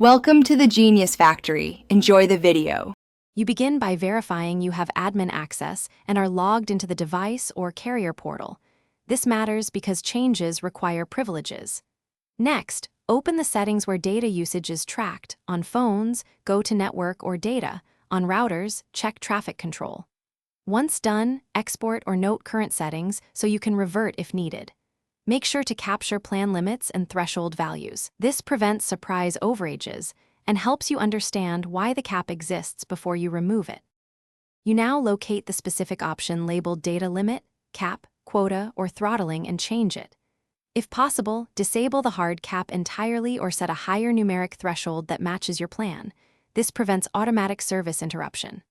Welcome to the Genius Factory. Enjoy the video. You begin by verifying you have admin access and are logged into the device or carrier portal. This matters because changes require privileges. Next, open the settings where data usage is tracked. On phones, go to Network or Data. On routers, check Traffic Control. Once done, export or note current settings so you can revert if needed. Make sure to capture plan limits and threshold values. This prevents surprise overages and helps you understand why the cap exists before you remove it. You now locate the specific option labeled Data Limit, Cap, Quota, or Throttling and change it. If possible, disable the hard cap entirely or set a higher numeric threshold that matches your plan. This prevents automatic service interruption.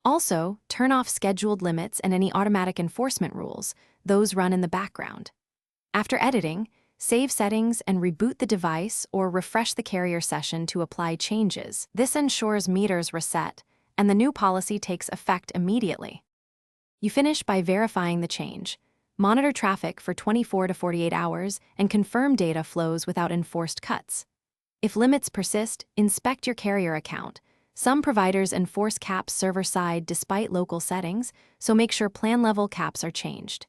Also, turn off scheduled limits and any automatic enforcement rules. Those run in the background. After editing, save settings and reboot the device or refresh the carrier session to apply changes. This ensures meters reset and the new policy takes effect immediately. You finish by verifying the change. Monitor traffic for 24 to 48 hours and confirm data flows without enforced cuts. If limits persist, inspect your carrier account. Some providers enforce caps server-side despite local settings, so make sure plan-level caps are changed.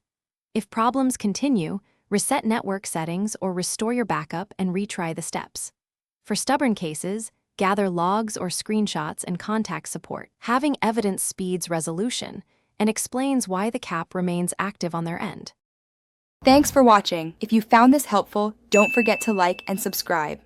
If problems continue, reset network settings or restore your backup and retry the steps. For stubborn cases, gather logs or screenshots and contact support. Having evidence speeds resolution and explains why the cap remains active on their end. Thanks for watching. If you found this helpful, don't forget to like and subscribe.